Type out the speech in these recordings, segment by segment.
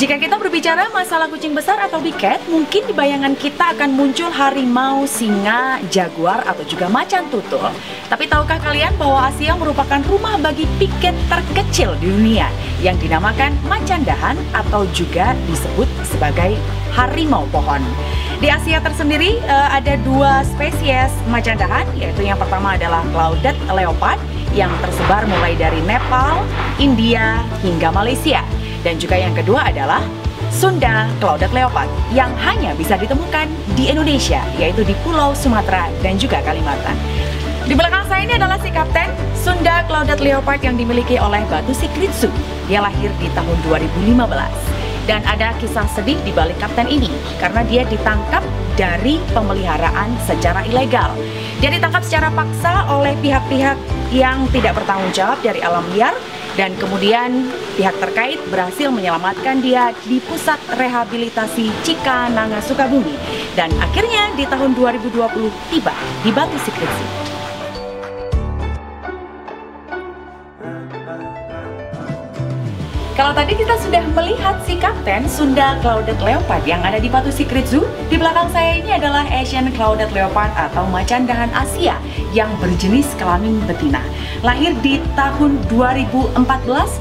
Jika kita berbicara masalah kucing besar atau big cat, mungkin di bayangan kita akan muncul harimau, singa, jaguar, atau juga macan tutul. Tapi tahukah kalian bahwa Asia merupakan rumah bagi big cat terkecil di dunia yang dinamakan macan dahan atau juga disebut sebagai harimau pohon. Di Asia tersendiri ada dua spesies macan dahan, yaitu yang pertama adalah Claudette leopard yang tersebar mulai dari Nepal, India, hingga Malaysia. Dan juga yang kedua adalah Sunda Claudette leopard yang hanya bisa ditemukan di Indonesia, yaitu di Pulau Sumatera dan juga Kalimantan. Di belakang saya ini adalah si kapten Sunda Claudette leopard yang dimiliki oleh Batu Secret Zoo. Dia lahir di tahun 2015. Dan ada kisah sedih di balik kapten ini, karena dia ditangkap dari pemeliharaan secara ilegal. Dia ditangkap secara paksa oleh pihak-pihak yang tidak bertanggung jawab dari alam liar, dan kemudian pihak terkait berhasil menyelamatkan dia di pusat rehabilitasi Cikananga, Sukabumi. Dan akhirnya di tahun 2020 tiba di Batu Secret Zoo. Kalau tadi kita sudah melihat si kapten Sunda Claudette leopard yang ada di Batu Secret Zoo, di belakang saya ini adalah Asian Claudette leopard atau macan dahan Asia yang berjenis kelamin betina. Lahir di tahun 2014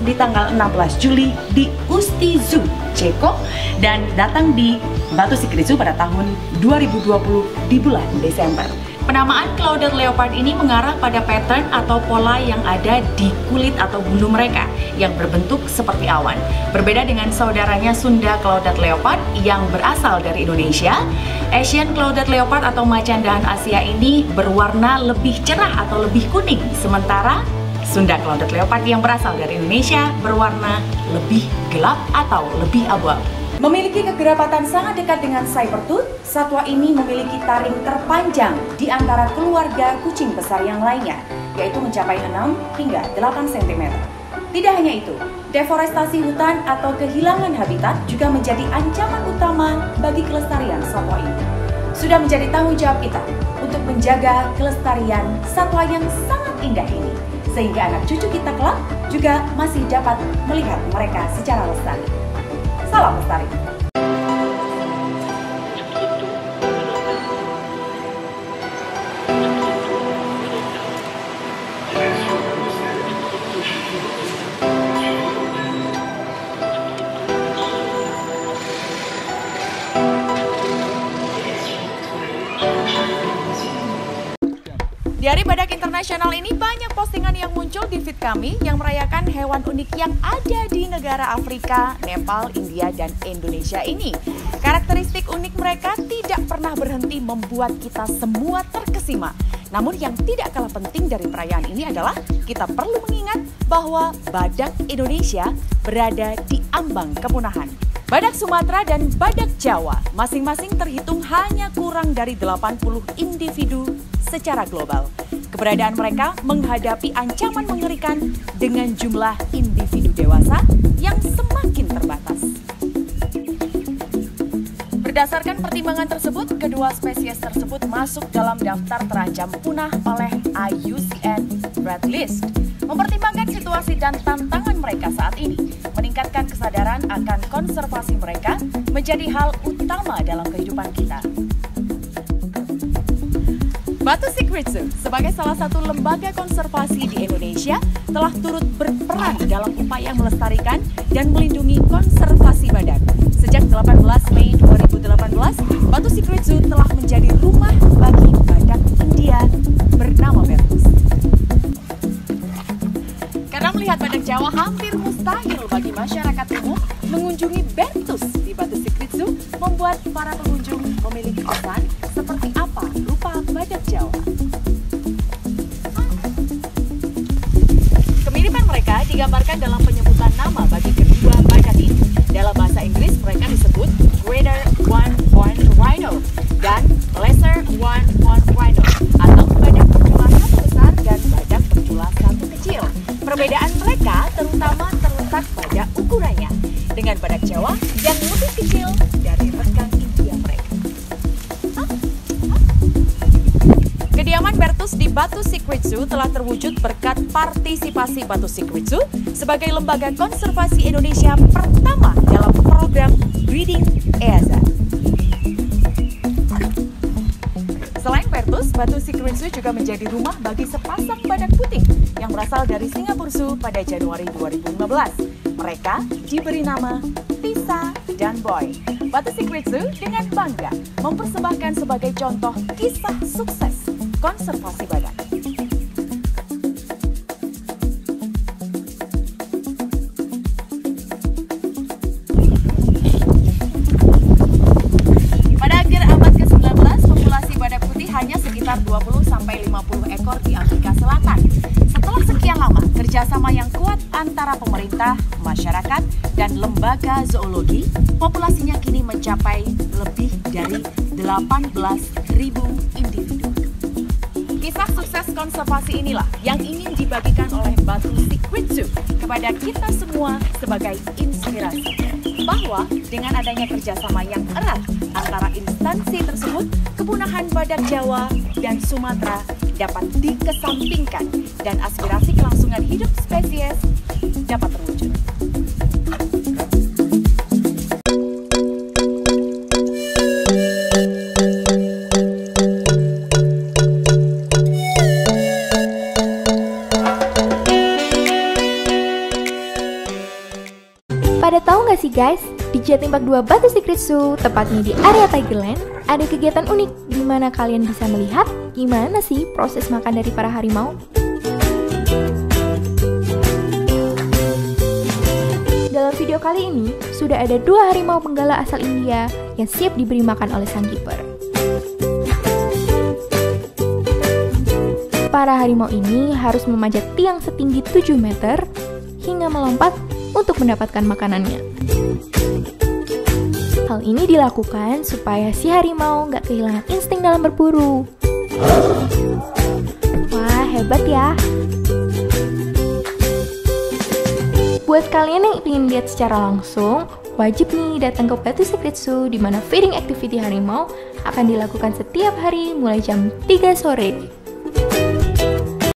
di tanggal 16 Juli di Usti Zoo, Ceko, dan datang di Batu Secret Zoo pada tahun 2020 di bulan Desember. Penamaan Claudette leopard ini mengarah pada pattern atau pola yang ada di kulit atau bulu mereka yang berbentuk seperti awan. Berbeda dengan saudaranya Sunda Claudette leopard yang berasal dari Indonesia, Asian Claudette leopard atau macan dahan Asia ini berwarna lebih cerah atau lebih kuning, sementara Sunda Claudette leopard yang berasal dari Indonesia berwarna lebih gelap atau lebih abu-abu. Memiliki kekerabatan sangat dekat dengan saber-tooth, satwa ini memiliki taring terpanjang di antara keluarga kucing besar yang lainnya, yaitu mencapai 6 hingga 8 cm. Tidak hanya itu, deforestasi hutan atau kehilangan habitat juga menjadi ancaman utama bagi kelestarian satwa ini. Sudah menjadi tanggung jawab kita untuk menjaga kelestarian satwa yang sangat indah ini, sehingga anak cucu kita kelak juga masih dapat melihat mereka secara lestari. Salam lestari. Di Hari Badak Internasional ini banyak postingan yang muncul di feed kami yang merayakan hewan unik yang ada di negara Afrika, Nepal, India, dan Indonesia ini. Karakteristik unik mereka tidak pernah berhenti membuat kita semua terkesima. Namun yang tidak kalah penting dari perayaan ini adalah kita perlu mengingat bahwa badak Indonesia berada di ambang kepunahan. Badak Sumatera dan badak Jawa masing-masing terhitung hanya kurang dari 80 individu secara global. Keberadaan mereka menghadapi ancaman mengerikan dengan jumlah individu dewasa yang semakin terbatas. Berdasarkan pertimbangan tersebut, kedua spesies tersebut masuk dalam daftar terancam punah oleh IUCN Red List. Mempertimbangkan situasi dan tantangan mereka saat ini, meningkatkan kesadaran akan konservasi mereka menjadi hal utama dalam kehidupan kita. Batu Secret Zoo sebagai salah satu lembaga konservasi di Indonesia telah turut berperan dalam upaya melestarikan dan melindungi konservasi badak. Sejak 18 Mei 2018, Batu Secret Zoo telah menjadi rumah bagi badak India bernama Bertus. Karena melihat badak Jawa hampir mustahil bagi masyarakat umum mengunjungi Bertus di Batu Secret Zoo, membuat para pengunjung memiliki kesan seperti apa rupa badak Jawa. Kemiripan mereka digambarkan dalam penyebutan nama bagi kedua badak ini. Dalam bahasa Inggris mereka disebut Greater One-Horned Rhino dan Lesser One-Horned Rhino atau badak berjula satu besar dan badak berjula satu kecil. Perbedaan mereka terutama terletak pada ukurannya, dengan badak Jawa yang lebih kecil dari rekan India mereka. Kediaman Bertus Khusus di Batu Secret Zoo telah terwujud berkat partisipasi Batu Secret Zoo sebagai lembaga konservasi Indonesia pertama dalam program Breeding EAZA. Selain Pertus, Batu Secret Zoo juga menjadi rumah bagi sepasang badak putih yang berasal dari Singapura Zoo pada Januari 2015. Mereka diberi nama Tisa dan Boy. Batu Secret Zoo dengan bangga mempersembahkan sebagai contoh kisah sukses konservasi badak. Pada akhir abad ke-19, populasi badak putih hanya sekitar 20-50 ekor di Afrika Selatan. Setelah sekian lama, kerjasama yang kuat antara pemerintah, masyarakat, dan lembaga zoologi, populasinya kini mencapai lebih dari 18.000 individu. Kisah sukses konservasi inilah yang ingin dibagikan oleh Batu Secret Zoo kepada kita semua sebagai inspirasi. Bahwa dengan adanya kerjasama yang erat antara instansi tersebut, kepunahan badak Jawa dan Sumatera dapat dikesampingkan dan aspirasi kelangsungan hidup spesies dapat terwujud. Pada tahu nggak sih guys, di Jatim Park 2 Batu Secret Zoo, tepatnya di area Tigerland, ada kegiatan unik di mana kalian bisa melihat gimana sih proses makan dari para harimau. Dalam video kali ini, sudah ada 2 harimau benggala asal India yang siap diberi makan oleh sang kiper. Para harimau ini harus memanjat tiang setinggi 7 meter hingga melompat untuk mendapatkan makanannya. Hal ini dilakukan supaya si harimau nggak kehilangan insting dalam berburu. Wah, hebat ya! Buat kalian yang ingin lihat secara langsung, wajib nih datang ke Batu Secret Zoo di mana feeding activity harimau akan dilakukan setiap hari mulai jam 3 sore.